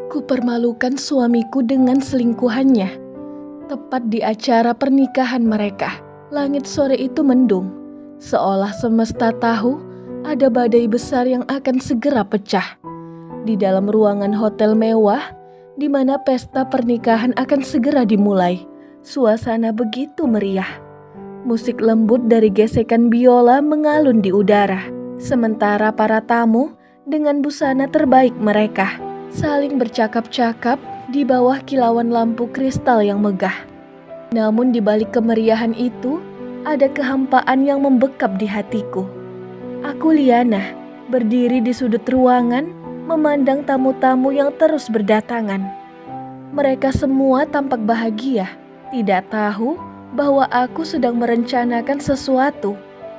Kupermalukan suamiku dengan selingkuhannya. Tepat di acara pernikahan mereka, langit sore itu mendung, seolah semesta tahu ada badai besar yang akan segera pecah. Di dalam ruangan hotel mewah, di mana pesta pernikahan akan segera dimulai, suasana begitu meriah. Musik lembut dari gesekan biola mengalun di udara, sementara para tamu dengan busana terbaik mereka saling bercakap-cakap di bawah kilauan lampu kristal yang megah. Namun di balik kemeriahan itu, ada kehampaan yang membekap di hatiku. Aku Liana, berdiri di sudut ruangan, memandang tamu-tamu yang terus berdatangan. Mereka semua tampak bahagia, tidak tahu bahwa aku sedang merencanakan sesuatu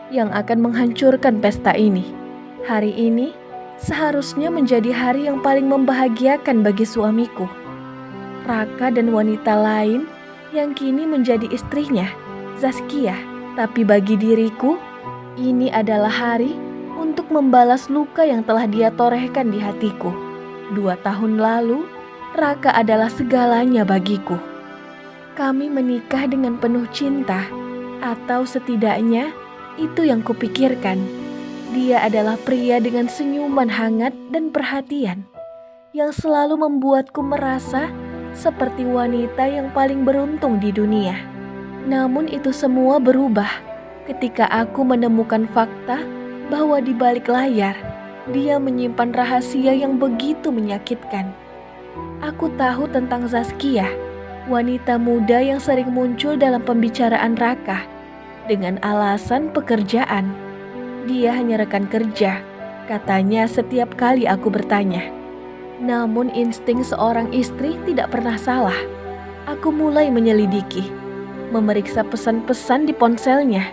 yang akan menghancurkan pesta ini. Hari ini seharusnya menjadi hari yang paling membahagiakan bagi suamiku, Raka, dan wanita lain yang kini menjadi istrinya, Zaskia. Tapi bagi diriku, ini adalah hari untuk membalas luka yang telah dia torehkan di hatiku. 2 tahun lalu, Raka adalah segalanya bagiku. Kami menikah dengan penuh cinta, atau setidaknya itu yang kupikirkan. Dia adalah pria dengan senyuman hangat dan perhatian yang selalu membuatku merasa seperti wanita yang paling beruntung di dunia. Namun itu semua berubah ketika aku menemukan fakta bahwa di balik layar dia menyimpan rahasia yang begitu menyakitkan. Aku tahu tentang Zaskia, wanita muda yang sering muncul dalam pembicaraan Raka dengan alasan pekerjaan. Dia hanya rekan kerja, katanya setiap kali aku bertanya. Namun insting seorang istri tidak pernah salah. Aku mulai menyelidiki, memeriksa pesan-pesan di ponselnya,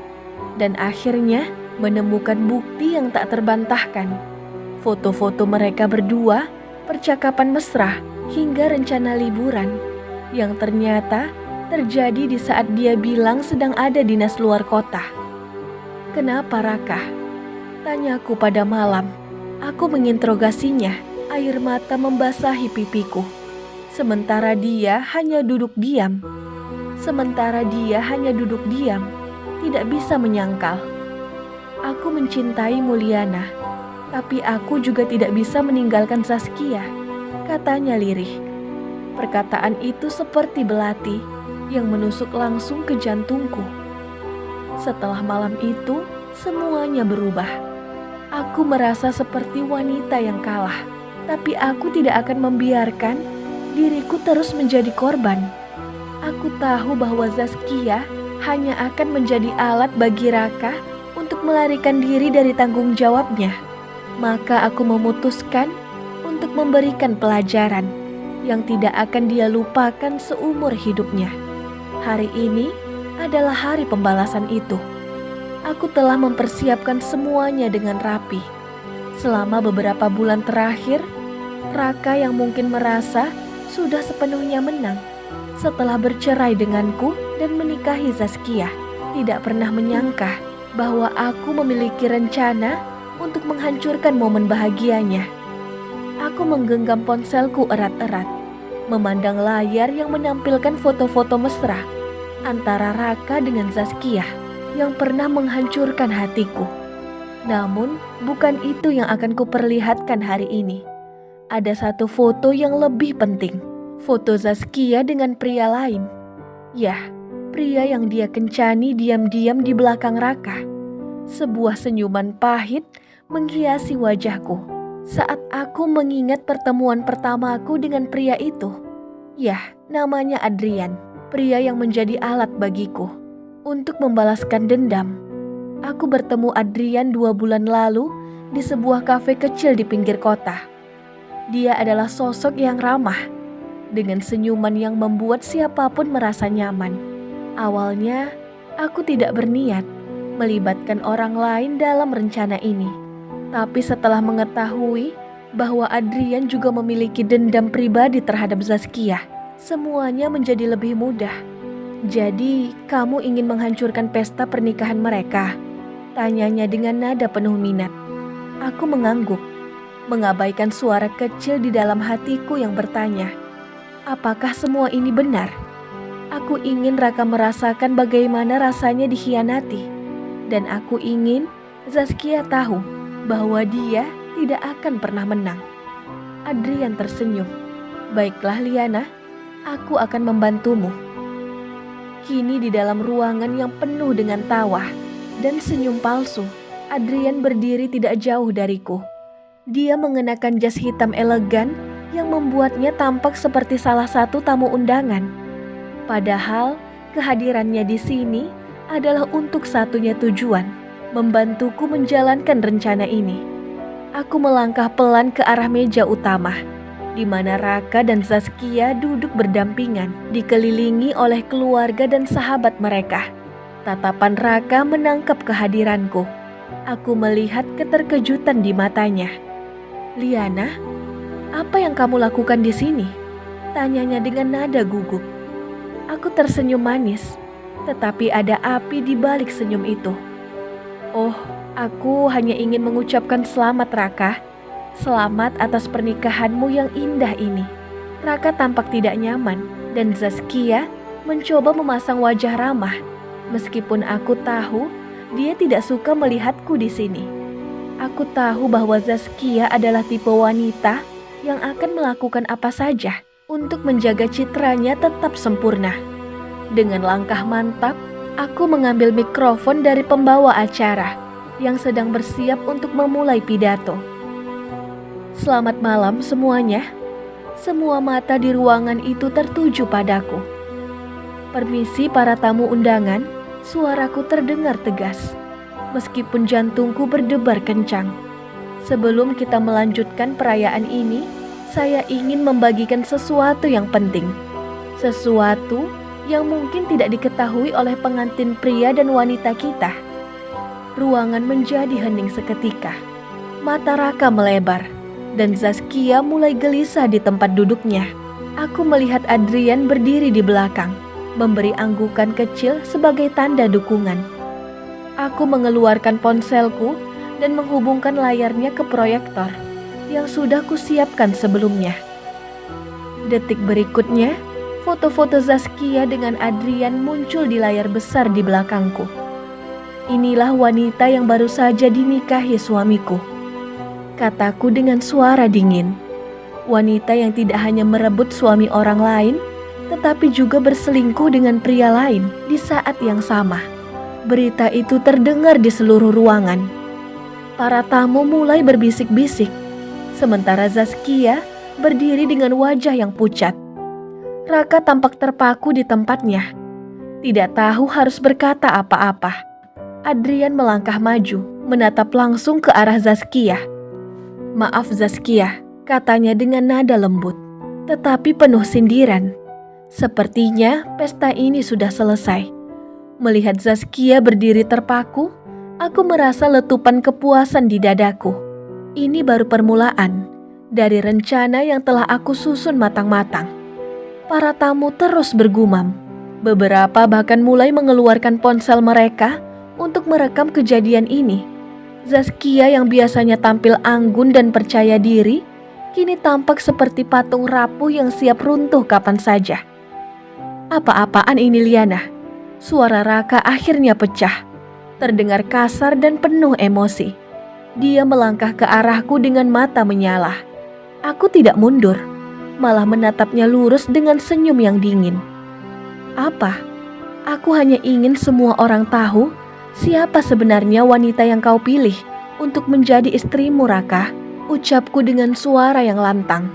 dan akhirnya menemukan bukti yang tak terbantahkan. Foto-foto mereka berdua, percakapan mesra, hingga rencana liburan yang ternyata terjadi di saat dia bilang sedang ada dinas luar kota. Kenapa Raka? Tanyaku pada malam. Aku menginterogasinya, air mata membasahi pipiku. Sementara dia hanya duduk diam, tidak bisa menyangkal. Aku mencintai Mulyana, tapi aku juga tidak bisa meninggalkan Zaskia, katanya lirih. Perkataan itu seperti belati yang menusuk langsung ke jantungku. Setelah malam itu, semuanya berubah. Aku merasa seperti wanita yang kalah, tapi aku tidak akan membiarkan diriku terus menjadi korban. Aku tahu bahwa Zaskia hanya akan menjadi alat bagi Raka untuk melarikan diri dari tanggung jawabnya. Maka aku memutuskan untuk memberikan pelajaran yang tidak akan dia lupakan seumur hidupnya. Hari ini adalah hari pembalasan itu. Aku telah mempersiapkan semuanya dengan rapi. Selama beberapa bulan terakhir, Raka yang mungkin merasa sudah sepenuhnya menang setelah bercerai denganku dan menikahi Zaskia, tidak pernah menyangka bahwa aku memiliki rencana untuk menghancurkan momen bahagianya. Aku menggenggam ponselku erat-erat, memandang layar yang menampilkan foto-foto mesra antara Raka dengan Zaskia yang pernah menghancurkan hatiku. Namun, bukan itu yang akan kuperlihatkan hari ini. Ada satu foto yang lebih penting. Foto Zaskia dengan pria lain. Yah, pria yang dia kencani diam-diam di belakang Raka. Sebuah senyuman pahit menghiasi wajahku saat aku mengingat pertemuan pertamaku dengan pria itu. Yah, namanya Adrian, pria yang menjadi alat bagiku untuk membalaskan dendam. Aku bertemu Adrian 2 bulan lalu di sebuah kafe kecil di pinggir kota. Dia adalah sosok yang ramah, dengan senyuman yang membuat siapapun merasa nyaman. Awalnya, aku tidak berniat melibatkan orang lain dalam rencana ini. Tapi setelah mengetahui bahwa Adrian juga memiliki dendam pribadi terhadap Zaskia, semuanya menjadi lebih mudah. Jadi, kamu ingin menghancurkan pesta pernikahan mereka? Tanyanya dengan nada penuh minat. Aku mengangguk. mengabaikan suara kecil di dalam hatiku yang bertanya, apakah semua ini benar? Aku ingin Raka merasakan bagaimana rasanya dikhianati. Dan aku ingin Zaskia tahu bahwa dia tidak akan pernah menang. Adrian tersenyum. Baiklah Liana, aku akan membantumu. Kini di dalam ruangan yang penuh dengan tawa dan senyum palsu, Adrian berdiri tidak jauh dariku. Dia mengenakan jas hitam elegan yang membuatnya tampak seperti salah satu tamu undangan. Padahal kehadirannya di sini adalah untuk satunya tujuan, membantuku menjalankan rencana ini. Aku melangkah pelan ke arah meja utama, di mana Raka dan Zaskia duduk berdampingan, dikelilingi oleh keluarga dan sahabat mereka. Tatapan Raka menangkap kehadiranku. Aku melihat keterkejutan di matanya. Liana, apa yang kamu lakukan di sini? Tanyanya dengan nada gugup. Aku tersenyum manis, tetapi ada api di balik senyum itu. Oh, aku hanya ingin mengucapkan selamat Raka. Selamat atas pernikahanmu yang indah ini. Raka tampak tidak nyaman dan Zaskia mencoba memasang wajah ramah. Meskipun aku tahu dia tidak suka melihatku di sini. Aku tahu bahwa Zaskia adalah tipe wanita yang akan melakukan apa saja untuk menjaga citranya tetap sempurna. Dengan langkah mantap, aku mengambil mikrofon dari pembawa acara yang sedang bersiap untuk memulai pidato. Selamat malam semuanya. Semua mata di ruangan itu tertuju padaku. Permisi para tamu undangan, suaraku terdengar tegas. Meskipun jantungku berdebar kencang. Sebelum kita melanjutkan perayaan ini, saya ingin membagikan sesuatu yang penting. Sesuatu yang mungkin tidak diketahui oleh pengantin pria dan wanita kita. Ruangan menjadi hening seketika. Mata Raka melebar. Dan Zaskia mulai gelisah di tempat duduknya. Aku melihat Adrian berdiri di belakang, memberi anggukan kecil sebagai tanda dukungan. Aku mengeluarkan ponselku dan menghubungkan layarnya ke proyektor yang sudah kusiapkan sebelumnya. Detik berikutnya, foto-foto Zaskia dengan Adrian muncul di layar besar di belakangku. Inilah wanita yang baru saja dinikahi suamiku. Kataku dengan suara dingin. Wanita yang tidak hanya merebut suami orang lain, tetapi juga berselingkuh dengan pria lain di saat yang sama. Berita itu terdengar di seluruh ruangan. Para tamu mulai berbisik-bisik, sementara Zaskia berdiri dengan wajah yang pucat. Raka tampak terpaku di tempatnya, tidak tahu harus berkata apa-apa. Adrian melangkah maju, menatap langsung ke arah Zaskia. Maaf Zaskia, katanya dengan nada lembut, tetapi penuh sindiran. Sepertinya pesta ini sudah selesai. Melihat Zaskia berdiri terpaku, aku merasa letupan kepuasan di dadaku. Ini baru permulaan dari rencana yang telah aku susun matang-matang. Para tamu terus bergumam. Beberapa bahkan mulai mengeluarkan ponsel mereka untuk merekam kejadian ini. Zaskia yang biasanya tampil anggun dan percaya diri, kini tampak seperti patung rapuh yang siap runtuh kapan saja. Apa-apaan ini Liana? Suara Raka akhirnya pecah, terdengar kasar dan penuh emosi. Dia melangkah ke arahku dengan mata menyala. Aku tidak mundur, malah menatapnya lurus dengan senyum yang dingin. Apa? Aku hanya ingin semua orang tahu siapa sebenarnya wanita yang kau pilih untuk menjadi istrimu Raka, ucapku dengan suara yang lantang.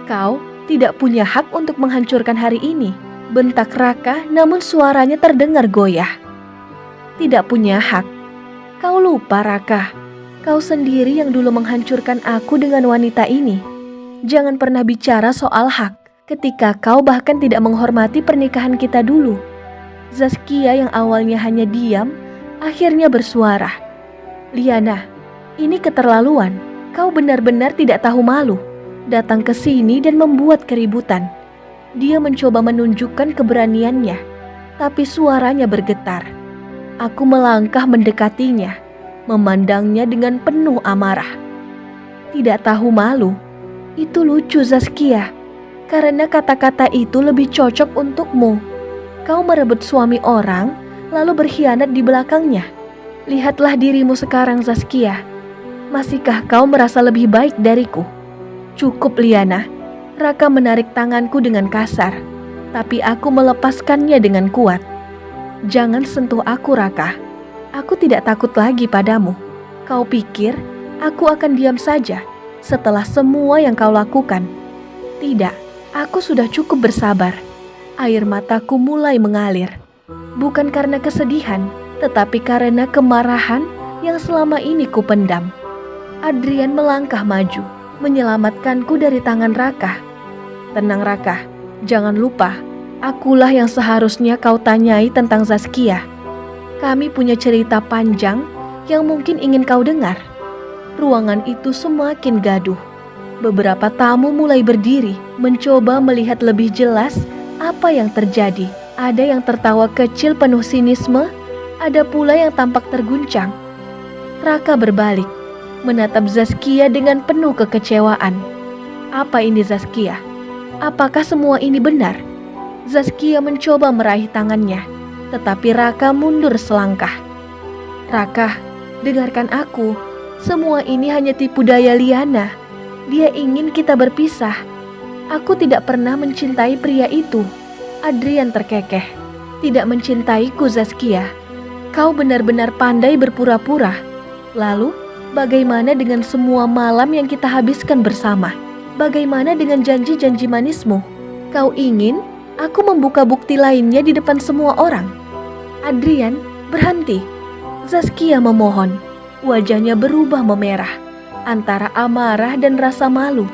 Kau tidak punya hak untuk menghancurkan hari ini, bentak Raka namun suaranya terdengar goyah. Tidak punya hak? Kau lupa Raka, kau sendiri yang dulu menghancurkan aku dengan wanita ini. Jangan pernah bicara soal hak ketika kau bahkan tidak menghormati pernikahan kita dulu. Zaskia yang awalnya hanya diam, akhirnya bersuara. Liana, ini keterlaluan. Kau benar-benar tidak tahu malu. Datang ke sini dan membuat keributan. Dia mencoba menunjukkan keberaniannya, tapi suaranya bergetar. Aku melangkah mendekatinya, memandangnya dengan penuh amarah. Tidak tahu malu. Itu lucu, Zaskia. Karena kata-kata itu lebih cocok untukmu. Kau merebut suami orang, lalu berkhianat di belakangnya. Lihatlah dirimu sekarang, Zaskia. Masihkah kau merasa lebih baik dariku? Cukup, Liana. Raka menarik tanganku dengan kasar, tapi aku melepaskannya dengan kuat. Jangan sentuh aku, Raka. Aku tidak takut lagi padamu. Kau pikir aku akan diam saja setelah semua yang kau lakukan? Tidak, aku sudah cukup bersabar. Air mataku mulai mengalir. Bukan karena kesedihan, tetapi karena kemarahan yang selama ini kupendam. Adrian melangkah maju, menyelamatkanku dari tangan Raka. Tenang, Raka, jangan lupa, akulah yang seharusnya kau tanyai tentang Zaskia. Kami punya cerita panjang yang mungkin ingin kau dengar. Ruangan itu semakin gaduh. Beberapa tamu mulai berdiri, mencoba melihat lebih jelas apa yang terjadi. Ada yang tertawa kecil penuh sinisme, ada pula yang tampak terguncang. Raka berbalik, menatap Zaskia dengan penuh kekecewaan. Apa ini, Zaskia? Apakah semua ini benar? Zaskia mencoba meraih tangannya, tetapi Raka mundur selangkah. Raka, dengarkan aku. Semua ini hanya tipu daya Liana. Dia ingin kita berpisah. Aku tidak pernah mencintai pria itu. Adrian terkekeh. Tidak mencintaiku, Zaskia. Kau benar-benar pandai berpura-pura. Lalu, bagaimana dengan semua malam yang kita habiskan bersama? Bagaimana dengan janji-janji manismu? Kau ingin aku membuka bukti lainnya di depan semua orang? Adrian, berhenti. Zaskia memohon. Wajahnya berubah memerah, antara amarah dan rasa malu.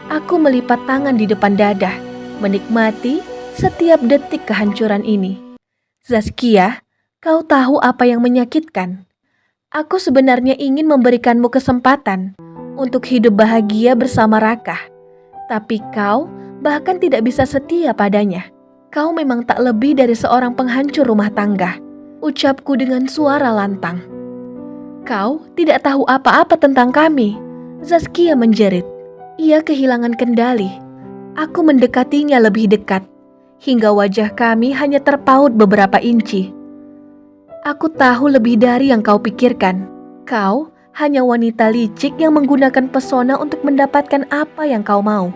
Aku melipat tangan di depan dada, menikmati setiap detik kehancuran ini. Zaskia, kau tahu apa yang menyakitkan? Aku sebenarnya ingin memberikanmu kesempatan untuk hidup bahagia bersama Raka. Tapi kau bahkan tidak bisa setia padanya. Kau memang tak lebih dari seorang penghancur rumah tangga, ucapku dengan suara lantang. Kau tidak tahu apa-apa tentang kami, Zaskia menjerit. Ia kehilangan kendali. Aku mendekatinya lebih dekat, hingga wajah kami hanya terpaut beberapa inci. Aku tahu lebih dari yang kau pikirkan. Kau hanya wanita licik yang menggunakan pesona untuk mendapatkan apa yang kau mau.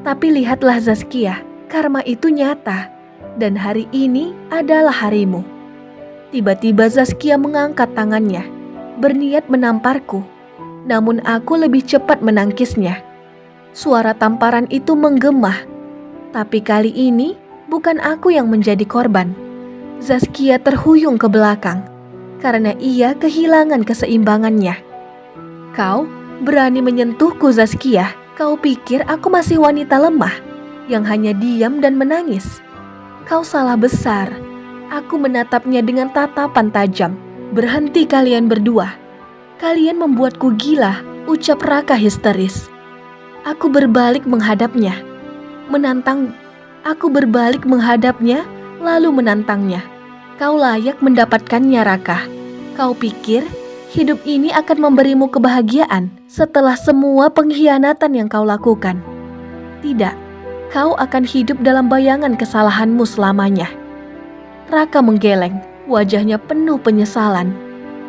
Tapi lihatlah, Zaskia, karma itu nyata, dan hari ini adalah harimu. Tiba-tiba Zaskia mengangkat tangannya, berniat menamparku, namun aku lebih cepat menangkisnya. Suara tamparan itu menggema, tapi kali ini bukan aku yang menjadi korban. Zaskia terhuyung ke belakang karena ia kehilangan keseimbangannya. Kau berani menyentuhku, Zaskia? Kau pikir aku masih wanita lemah yang hanya diam dan menangis? Kau salah besar. Aku menatapnya dengan tatapan tajam. Berhenti kalian berdua. Kalian membuatku gila, ucap Raka histeris. Aku berbalik menghadapnya, lalu menantangnya. Kau layak mendapatkannya, Raka. Kau pikir hidup ini akan memberimu kebahagiaan setelah semua pengkhianatan yang kau lakukan? Tidak, kau akan hidup dalam bayangan kesalahanmu selamanya. Raka menggeleng, wajahnya penuh penyesalan.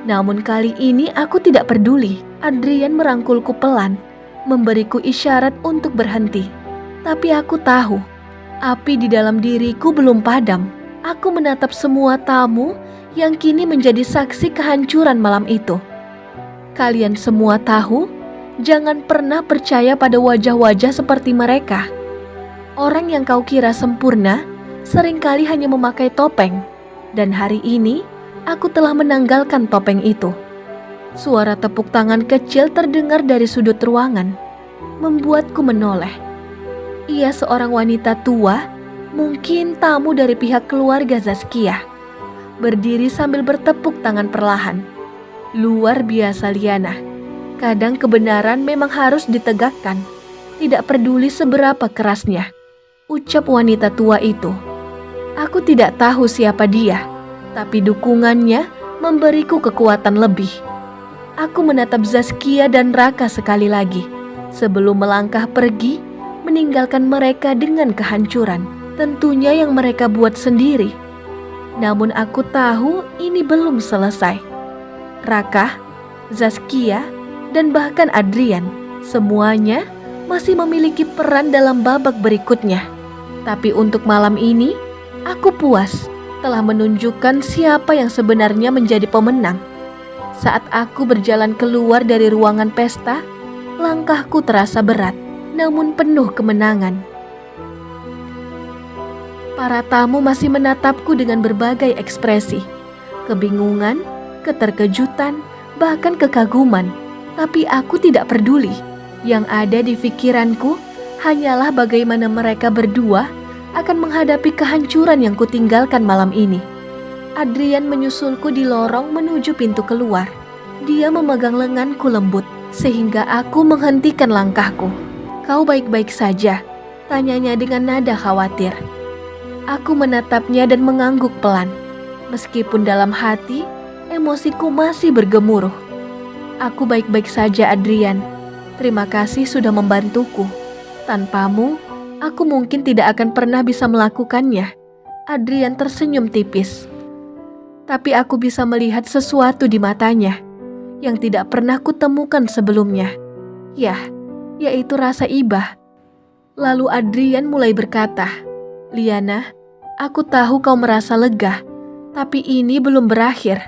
Namun kali ini aku tidak peduli. Adrian merangkulku pelan, memberiku isyarat untuk berhenti. Tapi aku tahu, api di dalam diriku belum padam. Aku menatap semua tamu yang kini menjadi saksi kehancuran malam itu. Kalian semua tahu, jangan pernah percaya pada wajah-wajah seperti mereka. Orang yang kau kira sempurna, seringkali hanya memakai topeng. Dan hari ini, aku telah menanggalkan topeng itu. Suara tepuk tangan kecil terdengar dari sudut ruangan, membuatku menoleh. Ia seorang wanita tua, mungkin tamu dari pihak keluarga Zaskia, berdiri sambil bertepuk tangan perlahan. Luar biasa, Liana. Kadang kebenaran memang harus ditegakkan, tidak peduli seberapa kerasnya, ucap wanita tua itu. Aku tidak tahu siapa dia, tapi dukungannya memberiku kekuatan lebih. Aku menatap Zaskia dan Raka sekali lagi. sebelum melangkah pergi, meninggalkan mereka dengan kehancuran, tentunya yang mereka buat sendiri. Namun aku tahu ini belum selesai. Raka, Zaskia, dan bahkan Adrian, semuanya masih memiliki peran dalam babak berikutnya. Tapi untuk malam ini, aku puas telah menunjukkan siapa yang sebenarnya menjadi pemenang. Saat aku berjalan keluar dari ruangan pesta, langkahku terasa berat, namun penuh kemenangan. Para tamu masih menatapku dengan berbagai ekspresi, kebingungan, keterkejutan, bahkan kekaguman. Tapi aku tidak peduli. Yang ada di pikiranku hanyalah bagaimana mereka berdua akan menghadapi kehancuran yang kutinggalkan malam ini. Adrian menyusulku di lorong menuju pintu keluar. Dia memegang lenganku lembut, sehingga aku menghentikan langkahku. "Kau baik-baik saja?" tanyanya dengan nada khawatir. Aku menatapnya dan mengangguk pelan. Meskipun dalam hati, emosiku masih bergemuruh. "Aku baik-baik saja, Adrian. Terima kasih sudah membantuku. Tanpamu, aku mungkin tidak akan pernah bisa melakukannya." Adrian tersenyum tipis. Tapi aku bisa melihat sesuatu di matanya yang tidak pernah kutemukan sebelumnya. Yaitu rasa iba. Lalu Adrian mulai berkata, "Liana, aku tahu kau merasa lega, tapi ini belum berakhir.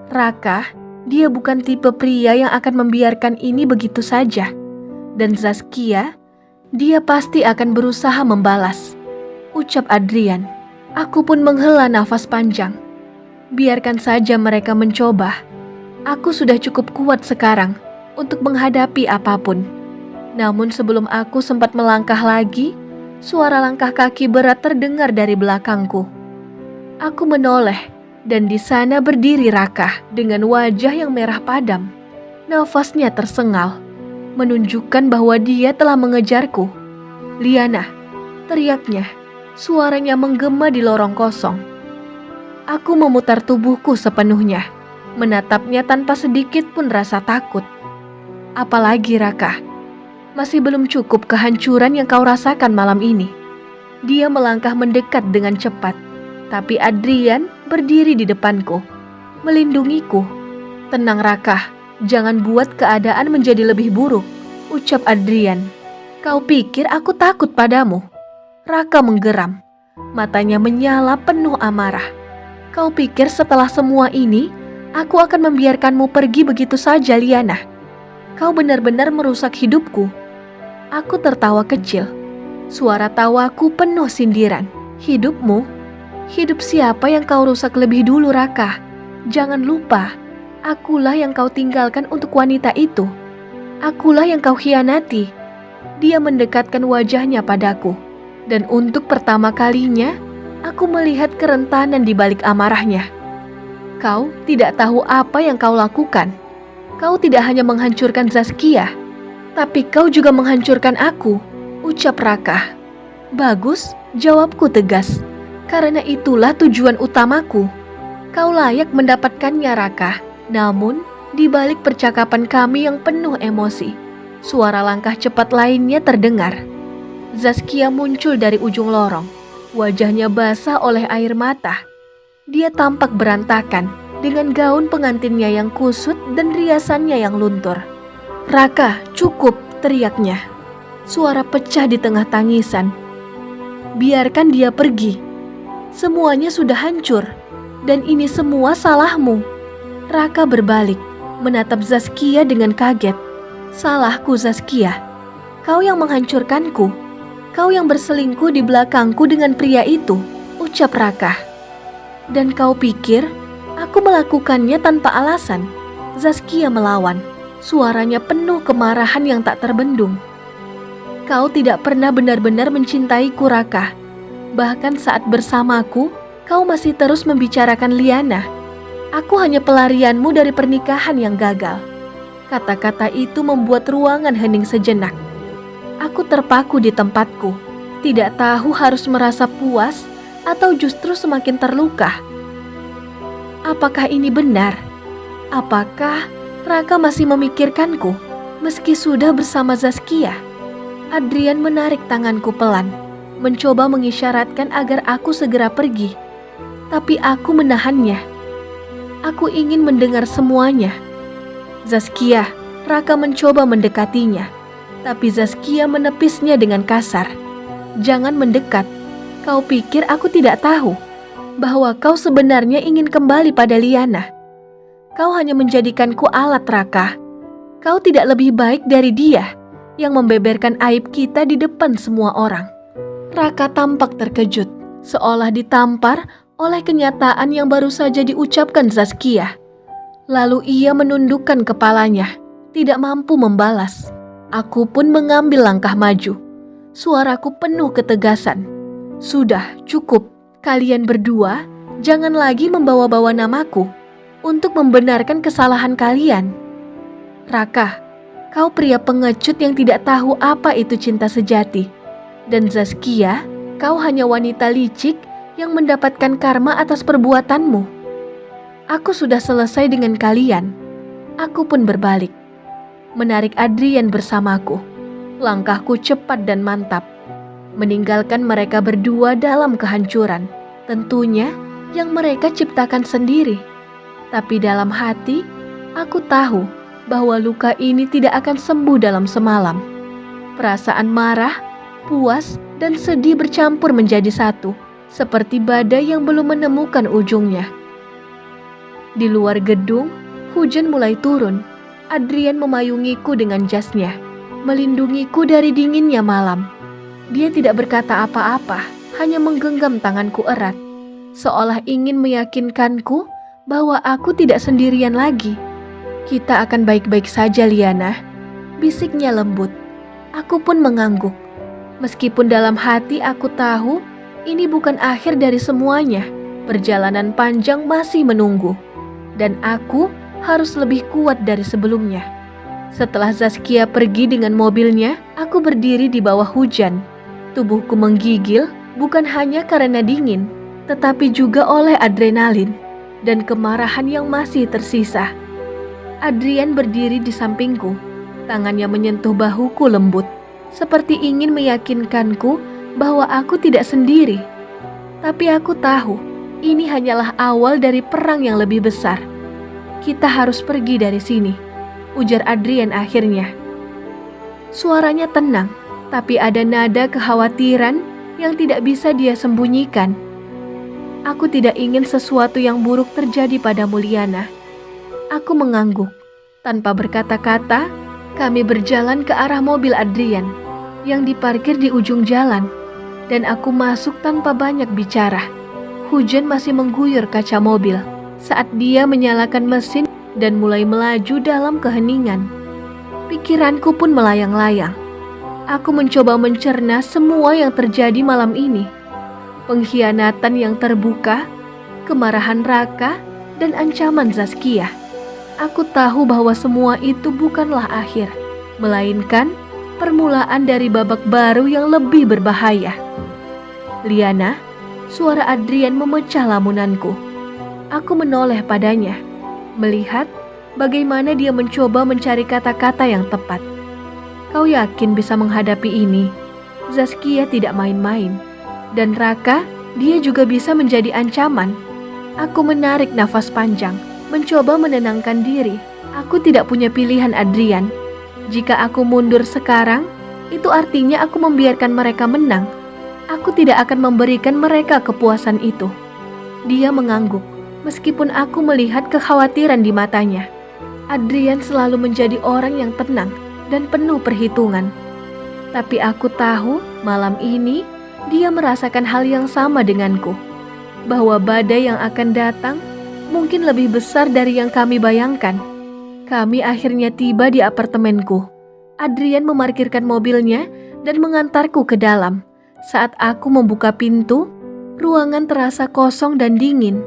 Raka, dia bukan tipe pria yang akan membiarkan ini begitu saja. Dan Zaskia, dia pasti akan berusaha membalas," ucap Adrian. Aku pun menghela nafas panjang. Biarkan saja mereka mencoba. Aku sudah cukup kuat sekarang untuk menghadapi apapun. Namun sebelum aku sempat melangkah lagi, suara langkah kaki berat terdengar dari belakangku. Aku menoleh, dan di sana berdiri Raka dengan wajah yang merah padam. Nafasnya tersengal, menunjukkan bahwa dia telah mengejarku. "Liana," teriaknya. Suaranya menggema di lorong kosong. Aku memutar tubuhku sepenuhnya, menatapnya tanpa sedikit pun rasa takut. "Apalagi Raka? Masih belum cukup kehancuran yang kau rasakan malam ini?" Dia melangkah mendekat dengan cepat, tapi Adrian berdiri di depanku, melindungiku. "Tenang Raka, jangan buat keadaan menjadi lebih buruk," ucap Adrian. "Kau pikir aku takut padamu?" Raka menggeram, matanya menyala penuh amarah. "Kau pikir setelah semua ini, aku akan membiarkanmu pergi begitu saja, Liana? Kau benar-benar merusak hidupku." Aku tertawa kecil. Suara tawaku penuh sindiran. "Hidupmu? Hidup siapa yang kau rusak lebih dulu, Raka? Jangan lupa, akulah yang kau tinggalkan untuk wanita itu. Akulah yang kau khianati." Dia mendekatkan wajahnya padaku, dan untuk pertama kalinya, aku melihat kerentanan di balik amarahnya. "Kau tidak tahu apa yang kau lakukan. Kau tidak hanya menghancurkan Zaskia, tapi kau juga menghancurkan aku," ucap Raka. "Bagus," jawabku tegas. "Karena itulah tujuan utamaku. Kau layak mendapatkannya, Raka." Namun, di balik percakapan kami yang penuh emosi, suara langkah cepat lainnya terdengar. Zaskia muncul dari ujung lorong. Wajahnya basah oleh air mata. Dia tampak berantakan dengan gaun pengantinnya yang kusut dan riasannya yang luntur. "Raka, cukup!" teriaknya. Suara pecah di tengah tangisan. "Biarkan dia pergi. Semuanya sudah hancur, dan ini semua salahmu." Raka berbalik, menatap Zaskia dengan kaget. "Salahku, Zaskia. Kau yang menghancurkanku. Kau yang berselingkuh di belakangku dengan pria itu," ucap Raka. "Dan kau pikir aku melakukannya tanpa alasan?" Zaskia melawan. Suaranya penuh kemarahan yang tak terbendung. "Kau tidak pernah benar-benar mencintaiku, Raka. Bahkan saat bersamaku, kau masih terus membicarakan Liana. Aku hanya pelarianmu dari pernikahan yang gagal." Kata-kata itu membuat ruangan hening sejenak. Aku terpaku di tempatku, tidak tahu harus merasa puas atau justru semakin terluka. Apakah ini benar? Apakah Raka masih memikirkanku? Meski sudah bersama Zaskia, Adrian menarik tanganku pelan, mencoba mengisyaratkan agar aku segera pergi. Tapi aku menahannya. Aku ingin mendengar semuanya. Zaskia, Raka mencoba mendekatinya, tapi Zaskia menepisnya dengan kasar. Jangan mendekat. Kau pikir aku tidak tahu bahwa kau sebenarnya ingin kembali pada Liana. Kau hanya menjadikanku alat, Raka. Kau tidak lebih baik dari dia yang membeberkan aib kita di depan semua orang. Raka tampak terkejut, seolah ditampar oleh kenyataan yang baru saja diucapkan Zaskia. Lalu ia menundukkan kepalanya, tidak mampu membalas. Aku pun mengambil langkah maju. Suaraku penuh ketegasan. Sudah, cukup. Kalian berdua jangan lagi membawa-bawa namaku untuk membenarkan kesalahan kalian. Raka, kau pria pengecut yang tidak tahu apa itu cinta sejati. Dan Zaskia, kau hanya wanita licik yang mendapatkan karma atas perbuatanmu. Aku sudah selesai dengan kalian. Aku pun berbalik, menarik Adrian bersamaku. Langkahku cepat dan mantap, meninggalkan mereka berdua dalam kehancuran. Tentunya yang mereka ciptakan sendiri. Tapi dalam hati, aku tahu bahwa luka ini tidak akan sembuh dalam semalam. Perasaan marah, puas, dan sedih bercampur menjadi satu, seperti badai yang belum menemukan ujungnya. Di luar gedung, hujan mulai turun. Adrian memayungiku dengan jasnya, melindungiku dari dinginnya malam. Dia tidak berkata apa-apa, hanya menggenggam tanganku erat, seolah ingin meyakinkanku bahwa aku tidak sendirian lagi. Kita akan baik-baik saja, Liana, bisiknya lembut. Aku pun mengangguk. Meskipun dalam hati aku tahu ini bukan akhir dari semuanya. Perjalanan panjang masih menunggu, dan aku harus lebih kuat dari sebelumnya. Setelah Zaskia pergi dengan mobilnya, aku berdiri di bawah hujan. Tubuhku menggigil bukan hanya karena dingin, tetapi juga oleh adrenalin dan kemarahan yang masih tersisa. Adrian berdiri di sampingku, tangannya menyentuh bahuku lembut, seperti ingin meyakinkanku bahwa aku tidak sendiri. Tapi aku tahu, ini hanyalah awal dari perang yang lebih besar. Kita harus pergi dari sini, ujar Adrian akhirnya. Suaranya tenang, tapi ada nada kekhawatiran yang tidak bisa dia sembunyikan. Aku tidak ingin sesuatu yang buruk terjadi padamu, Liana. Aku mengangguk. Tanpa berkata-kata, kami berjalan ke arah mobil Adrian yang diparkir di ujung jalan. Dan aku masuk tanpa banyak bicara. Hujan masih mengguyur kaca mobil saat dia menyalakan mesin dan mulai melaju dalam keheningan. Pikiranku pun melayang-layang. Aku mencoba mencerna semua yang terjadi malam ini. Pengkhianatan yang terbuka, kemarahan Raka, dan ancaman Zaskia. Aku tahu bahwa semua itu bukanlah akhir, melainkan permulaan dari babak baru yang lebih berbahaya. Liana, suara Adrian memecah lamunanku. Aku menoleh padanya, melihat bagaimana dia mencoba mencari kata-kata yang tepat. Kau yakin bisa menghadapi ini? Zaskia tidak main-main. Dan Raka, dia juga bisa menjadi ancaman. Aku menarik nafas panjang, mencoba menenangkan diri. Aku tidak punya pilihan, Adrian. Jika aku mundur sekarang, itu artinya aku membiarkan mereka menang. Aku tidak akan memberikan mereka kepuasan itu. Dia mengangguk, meskipun aku melihat kekhawatiran di matanya. Adrian selalu menjadi orang yang tenang dan penuh perhitungan. Tapi aku tahu malam ini dia merasakan hal yang sama denganku. Bahwa badai yang akan datang mungkin lebih besar dari yang kami bayangkan. Kami akhirnya tiba di apartemenku. Adrian memarkirkan mobilnya dan mengantarku ke dalam. Saat aku membuka pintu, ruangan terasa kosong dan dingin,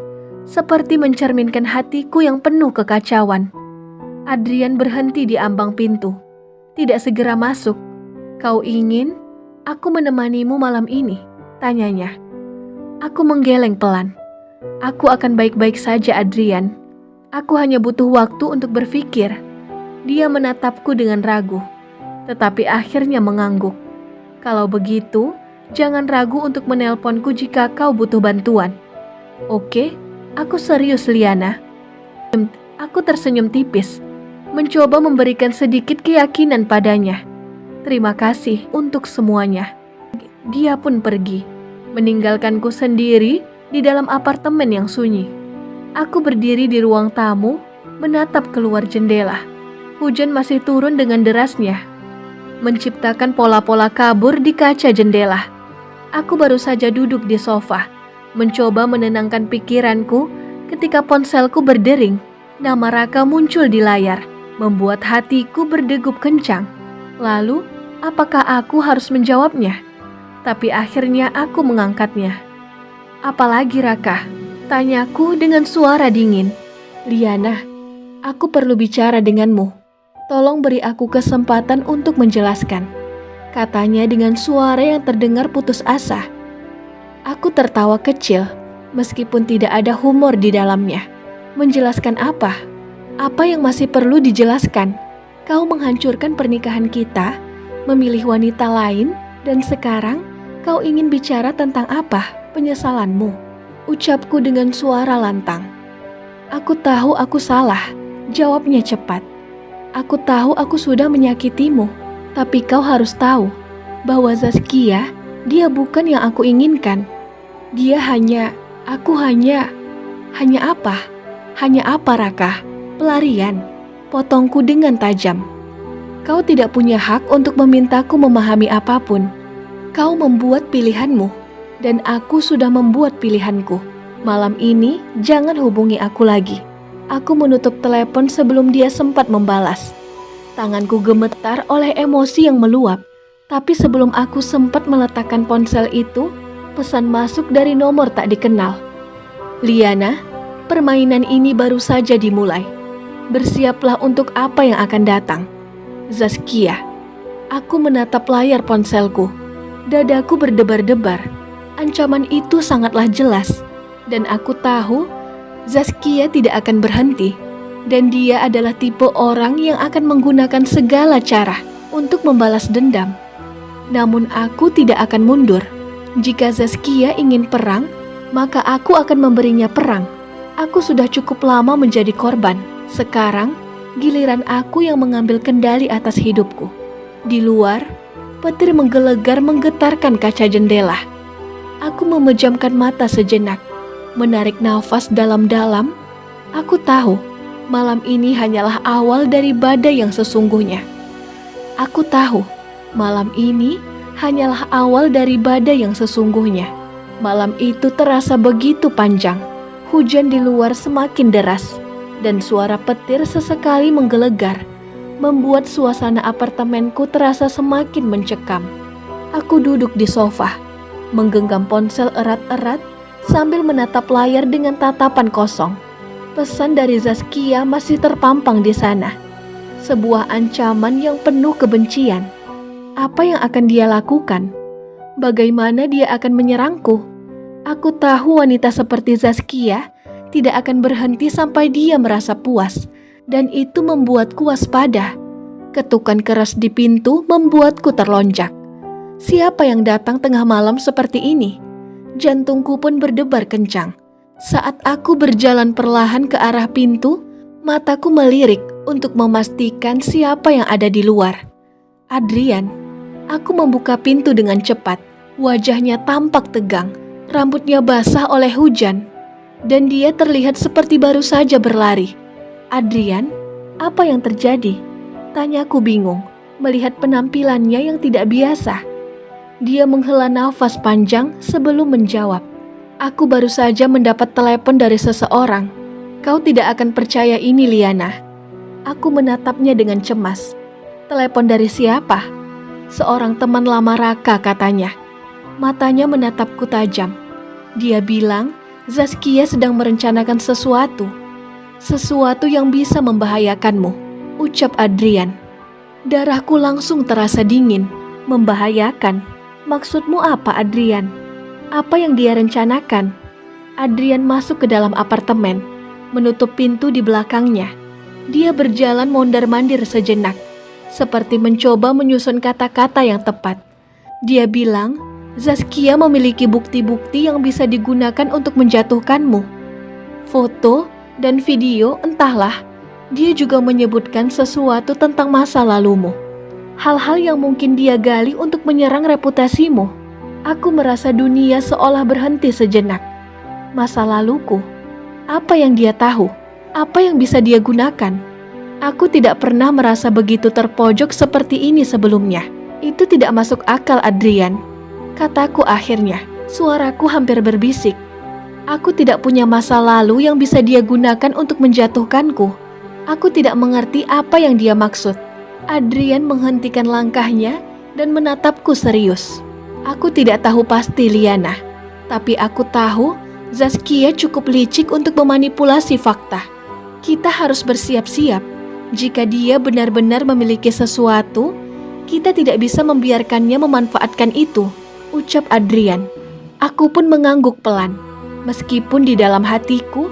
seperti mencerminkan hatiku yang penuh kekacauan. Adrian berhenti di ambang pintu, tidak segera masuk. Kau ingin aku menemanimu malam ini? Tanyanya. Aku menggeleng pelan. Aku akan baik-baik saja, Adrian. Aku hanya butuh waktu untuk berpikir. Dia menatapku dengan ragu, tetapi akhirnya mengangguk. Kalau begitu, jangan ragu untuk menelponku jika kau butuh bantuan. Oke, aku serius, Liana. Aku tersenyum tipis, mencoba memberikan sedikit keyakinan padanya. Terima kasih untuk semuanya. Dia pun pergi, meninggalkanku sendiri di dalam apartemen yang sunyi. Aku berdiri di ruang tamu, menatap keluar jendela. Hujan masih turun dengan derasnya, menciptakan pola-pola kabur di kaca jendela. Aku baru saja duduk di sofa, mencoba menenangkan pikiranku ketika ponselku berdering. Nama Raka muncul di layar, membuat hatiku berdegup kencang. Lalu, apakah aku harus menjawabnya? Tapi akhirnya aku mengangkatnya. Apalagi Raka? Tanyaku dengan suara dingin. Liana, aku perlu bicara denganmu. Tolong beri aku kesempatan untuk menjelaskan. Katanya dengan suara yang terdengar putus asa. Aku tertawa kecil, meskipun tidak ada humor di dalamnya. Menjelaskan apa? Apa yang masih perlu dijelaskan? Kau menghancurkan pernikahan kita, memilih wanita lain, dan sekarang kau ingin bicara tentang apa? Penyesalanmu. Ucapku dengan suara lantang. Aku tahu aku salah. Jawabnya cepat. Aku tahu aku sudah menyakitimu, tapi kau harus tahu bahwa Zaskia, dia bukan yang aku inginkan. Dia hanya apa? Hanya apa, Raka? Pelarian. Potongku dengan tajam. Kau tidak punya hak untuk memintaku memahami apapun. Kau membuat pilihanmu, dan aku sudah membuat pilihanku. Malam ini jangan hubungi aku lagi. Aku menutup telepon sebelum dia sempat membalas. Tanganku gemetar oleh emosi yang meluap. Tapi sebelum aku sempat meletakkan ponsel itu, pesan masuk dari nomor tak dikenal. Liana, permainan ini baru saja dimulai. Bersiaplah untuk apa yang akan datang. Zaskia. Aku menatap layar ponselku. Dadaku berdebar-debar. Ancaman itu sangatlah jelas. Dan aku tahu Zaskia tidak akan berhenti. Dan dia adalah tipe orang yang akan menggunakan segala cara untuk membalas dendam. Namun aku tidak akan mundur. Jika Zaskia ingin perang, maka aku akan memberinya perang. Aku sudah cukup lama menjadi korban. Sekarang, giliran aku yang mengambil kendali atas hidupku. Di luar, petir menggelegar menggetarkan kaca jendela. Aku memejamkan mata sejenak, menarik nafas dalam-dalam. Aku tahu, malam ini hanyalah awal dari badai yang sesungguhnya. Aku tahu, malam ini hanyalah awal dari badai yang sesungguhnya. Malam itu terasa begitu panjang. Hujan di luar semakin deras, dan suara petir sesekali menggelegar, membuat suasana apartemenku terasa semakin mencekam. Aku duduk di sofa, menggenggam ponsel erat-erat sambil menatap layar dengan tatapan kosong. Pesan dari Zaskia masih terpampang di sana. Sebuah ancaman yang penuh kebencian. Apa yang akan dia lakukan? Bagaimana dia akan menyerangku? Aku tahu wanita seperti Zaskia tidak akan berhenti sampai dia merasa puas, dan itu membuatku waspada. Ketukan keras di pintu membuatku terlonjak. Siapa yang datang tengah malam seperti ini? Jantungku pun berdebar kencang. Saat aku berjalan perlahan ke arah pintu, mataku melirik untuk memastikan siapa yang ada di luar. Adrian. Aku membuka pintu dengan cepat. Wajahnya tampak tegang, rambutnya basah oleh hujan, dan dia terlihat seperti baru saja berlari. Adrian, apa yang terjadi? Tanyaku bingung, melihat penampilannya yang tidak biasa. Dia menghela nafas panjang sebelum menjawab. Aku baru saja mendapat telepon dari seseorang. Kau tidak akan percaya ini, Liana. Aku menatapnya dengan cemas. Telepon dari siapa? Seorang teman lama Raka, katanya. Matanya menatapku tajam. Dia bilang Zaskia sedang merencanakan sesuatu. Sesuatu yang bisa membahayakanmu, ucap Adrian. Darahku langsung terasa dingin. Membahayakan? Maksudmu apa, Adrian? Apa yang dia rencanakan? Adrian masuk ke dalam apartemen, menutup pintu di belakangnya. Dia berjalan mondar-mandir sejenak, seperti mencoba menyusun kata-kata yang tepat. Dia bilang, Zaskia memiliki bukti-bukti yang bisa digunakan untuk menjatuhkanmu. Foto dan video entahlah. Dia juga menyebutkan sesuatu tentang masa lalumu. Hal-hal yang mungkin dia gali untuk menyerang reputasimu. Aku merasa dunia seolah berhenti sejenak. Masa laluku, apa yang dia tahu? Apa yang bisa dia gunakan? Aku tidak pernah merasa begitu terpojok seperti ini sebelumnya. Itu tidak masuk akal, Adrian. Kataku akhirnya, suaraku hampir berbisik. Aku tidak punya masa lalu yang bisa dia gunakan untuk menjatuhkanku. Aku tidak mengerti apa yang dia maksud. Adrian menghentikan langkahnya dan menatapku serius. Aku tidak tahu pasti, Liana. Tapi aku tahu Zaskia cukup licik untuk memanipulasi fakta. Kita harus bersiap-siap. Jika dia benar-benar memiliki sesuatu, kita tidak bisa membiarkannya memanfaatkan itu, ucap Adrian. Aku pun mengangguk pelan. Meskipun di dalam hatiku,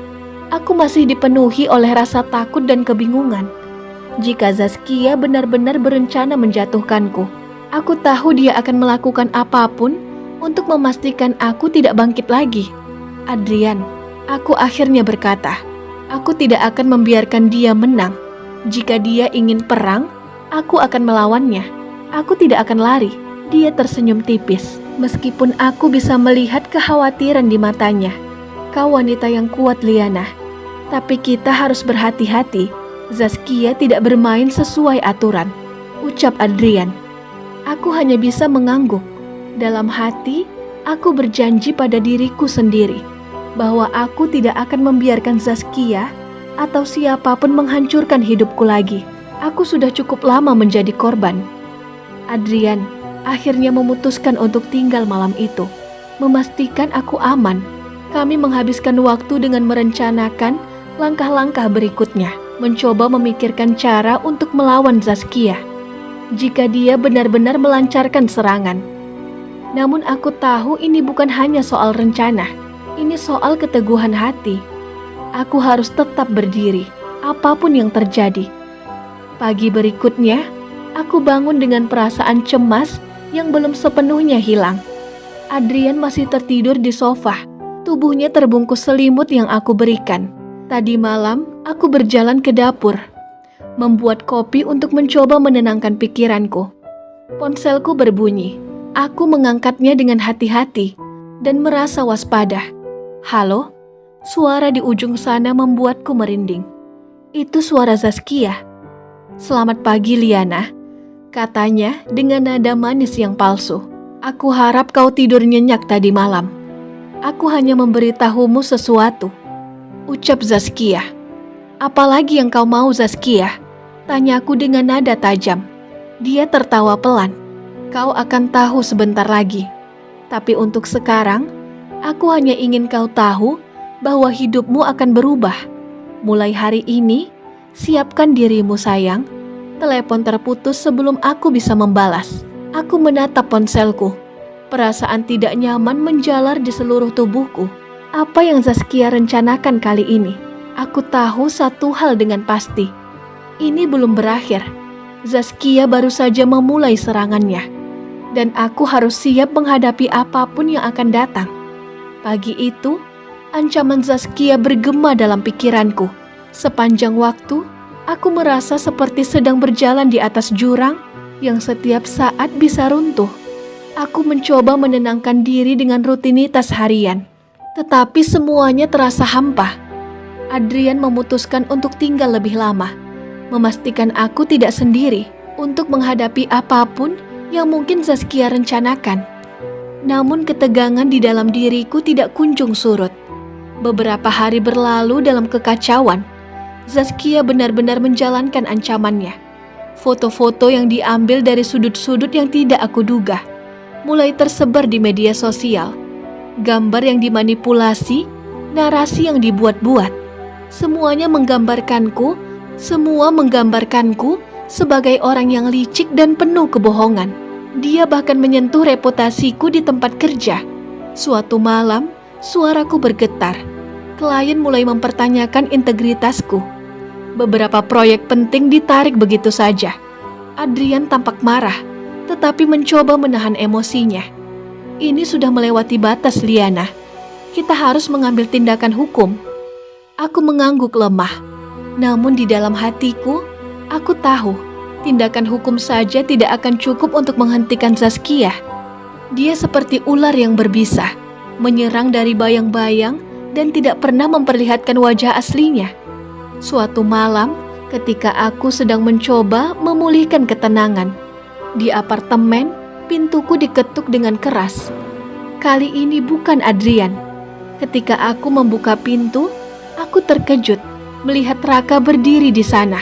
aku masih dipenuhi oleh rasa takut dan kebingungan. Jika Zaskia benar-benar berencana menjatuhkanku, aku tahu dia akan melakukan apapun untuk memastikan aku tidak bangkit lagi. Adrian, aku akhirnya berkata, aku tidak akan membiarkan dia menang. Jika dia ingin perang, aku akan melawannya. Aku tidak akan lari. Dia tersenyum tipis, meskipun aku bisa melihat kekhawatiran di matanya. Kau wanita yang kuat, Liana. Tapi kita harus berhati-hati. Zaskia tidak bermain sesuai aturan, ucap Adrian. Aku hanya bisa mengangguk. Dalam hati, aku berjanji pada diriku sendiri bahwa aku tidak akan membiarkan Zaskia atau siapapun menghancurkan hidupku lagi. Aku sudah cukup lama menjadi korban. Adrian akhirnya memutuskan untuk tinggal malam itu, memastikan aku aman. Kami menghabiskan waktu dengan merencanakan langkah-langkah berikutnya, mencoba memikirkan cara untuk melawan Zaskia jika dia benar-benar melancarkan serangan. Namun aku tahu ini bukan hanya soal rencana. Ini soal keteguhan hati. Aku harus tetap berdiri, apapun yang terjadi. Pagi berikutnya, aku bangun dengan perasaan cemas yang belum sepenuhnya hilang. Adrian masih tertidur di sofa. Tubuhnya terbungkus selimut yang aku berikan. Tadi malam, aku berjalan ke dapur, membuat kopi untuk mencoba menenangkan pikiranku. Ponselku berbunyi. Aku mengangkatnya dengan hati-hati dan merasa waspada. Halo? Suara di ujung sana membuatku merinding. Itu suara Zaskia. Selamat pagi, Liana, katanya dengan nada manis yang palsu. Aku harap kau tidur nyenyak tadi malam. Aku hanya memberitahumu sesuatu, ucap Zaskia. Apalagi yang kau mau, Zaskia? Tanyaku dengan nada tajam. Dia tertawa pelan. Kau akan tahu sebentar lagi. Tapi untuk sekarang, aku hanya ingin kau tahu bahwa hidupmu akan berubah. Mulai hari ini, siapkan dirimu, sayang. Telepon terputus sebelum aku bisa membalas. Aku menatap ponselku. Perasaan tidak nyaman menjalar di seluruh tubuhku. Apa yang Zaskia rencanakan kali ini? Aku tahu satu hal dengan pasti. Ini belum berakhir. Zaskia baru saja memulai serangannya. Dan aku harus siap menghadapi apapun yang akan datang. Pagi itu, ancaman Zaskia bergema dalam pikiranku. Sepanjang waktu, aku merasa seperti sedang berjalan di atas jurang yang setiap saat bisa runtuh. Aku mencoba menenangkan diri dengan rutinitas harian. Tetapi semuanya terasa hampa. Adrian memutuskan untuk tinggal lebih lama, memastikan aku tidak sendiri untuk menghadapi apapun yang mungkin Zaskia rencanakan. Namun ketegangan di dalam diriku tidak kunjung surut. Beberapa hari berlalu dalam kekacauan. Zaskia benar-benar menjalankan ancamannya. Foto-foto yang diambil dari sudut-sudut yang tidak aku duga mulai tersebar di media sosial. Gambar yang dimanipulasi, narasi yang dibuat-buat. Semua menggambarkanku sebagai orang yang licik dan penuh kebohongan. Dia bahkan menyentuh reputasiku di tempat kerja. Suatu malam, suaraku bergetar. Klien mulai mempertanyakan integritasku. Beberapa proyek penting ditarik begitu saja. Adrian tampak marah, tetapi mencoba menahan emosinya. Ini sudah melewati batas, Liana. Kita harus mengambil tindakan hukum. Aku mengangguk lemah. Namun di dalam hatiku, aku tahu tindakan hukum saja tidak akan cukup untuk menghentikan Zaskia. Dia seperti ular yang berbisa, menyerang dari bayang-bayang dan tidak pernah memperlihatkan wajah aslinya. Suatu malam, ketika aku sedang mencoba memulihkan ketenangan, di apartemen, pintuku diketuk dengan keras. Kali ini bukan Adrian. Ketika aku membuka pintu, aku terkejut melihat Raka berdiri di sana.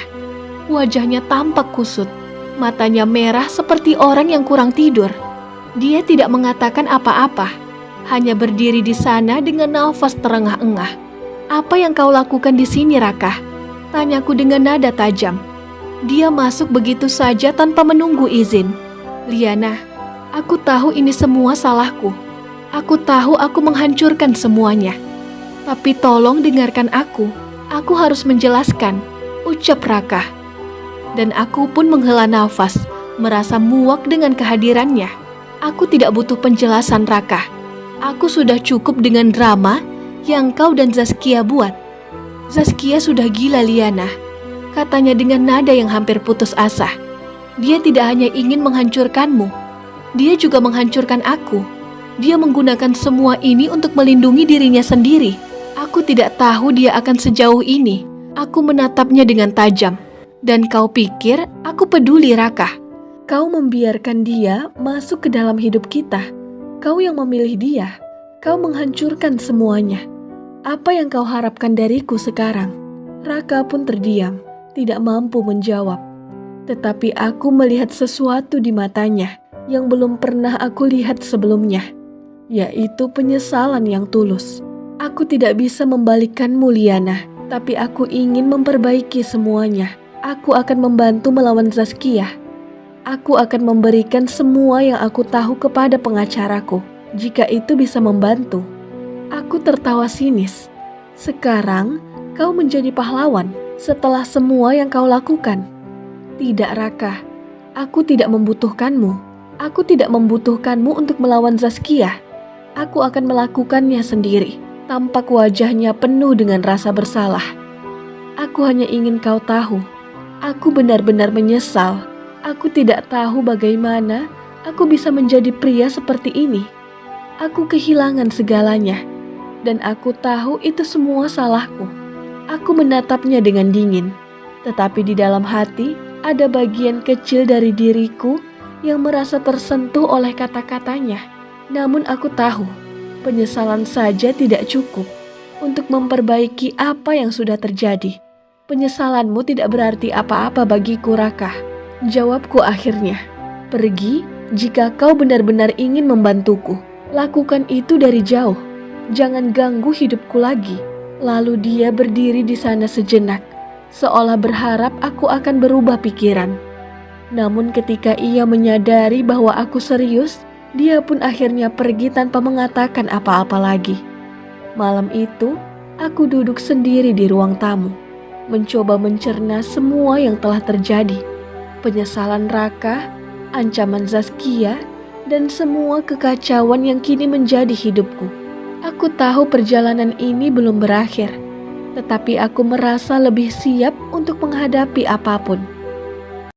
Wajahnya tampak kusut, matanya merah seperti orang yang kurang tidur. Dia tidak mengatakan apa-apa, hanya berdiri di sana dengan nafas terengah-engah. "Apa yang kau lakukan di sini, Raka?" Tanyaku dengan nada tajam. Dia masuk begitu saja tanpa menunggu izin. "Liana, aku tahu ini semua salahku. Aku tahu aku menghancurkan semuanya. Tapi tolong dengarkan aku. Aku harus menjelaskan," ucap Raka. Dan aku pun menghela nafas, merasa muak dengan kehadirannya. Aku tidak butuh penjelasan, Raka. Aku sudah cukup dengan drama yang kau dan Zaskia buat. "Zaskia sudah gila, Liana," katanya dengan nada yang hampir putus asa. "Dia tidak hanya ingin menghancurkanmu, dia juga menghancurkan aku. Dia menggunakan semua ini untuk melindungi dirinya sendiri. Aku tidak tahu dia akan sejauh ini." Aku menatapnya dengan tajam. "Dan kau pikir aku peduli, Raka? Kau membiarkan dia masuk ke dalam hidup kita. Kau yang memilih dia. Kau menghancurkan semuanya. Apa yang kau harapkan dariku sekarang?" Raka pun terdiam, tidak mampu menjawab. Tetapi aku melihat sesuatu di matanya yang belum pernah aku lihat sebelumnya, yaitu penyesalan yang tulus. "Aku tidak bisa membalikkanmu, Liana, tapi aku ingin memperbaiki semuanya. Aku akan membantu melawan Zaskia. Aku akan memberikan semua yang aku tahu kepada pengacaraku, jika itu bisa membantu." Aku tertawa sinis. "Sekarang kau menjadi pahlawan setelah semua yang kau lakukan." "Tidak, Raka. Aku tidak membutuhkanmu. Aku tidak membutuhkanmu untuk melawan Zaskia. Aku akan melakukannya sendiri." Tampak wajahnya penuh dengan rasa bersalah. "Aku hanya ingin kau tahu, aku benar-benar menyesal. Aku tidak tahu bagaimana aku bisa menjadi pria seperti ini. Aku kehilangan segalanya. Dan aku tahu itu semua salahku." Aku menatapnya dengan dingin. Tetapi di dalam hati ada bagian kecil dari diriku yang merasa tersentuh oleh kata-katanya. Namun aku tahu, penyesalan saja tidak cukup untuk memperbaiki apa yang sudah terjadi. "Penyesalanmu tidak berarti apa-apa bagiku, Raka," jawabku akhirnya. "Pergi jika kau benar-benar ingin membantuku. Lakukan itu dari jauh. Jangan ganggu hidupku lagi." Lalu dia berdiri di sana sejenak, seolah berharap aku akan berubah pikiran. Namun ketika ia menyadari bahwa aku serius, dia pun akhirnya pergi tanpa mengatakan apa-apa lagi. Malam itu, aku duduk sendiri di ruang tamu, mencoba mencerna semua yang telah terjadi. Penyesalan Raka, ancaman Zaskia, dan semua kekacauan yang kini menjadi hidupku. Aku tahu perjalanan ini belum berakhir, tetapi aku merasa lebih siap untuk menghadapi apapun.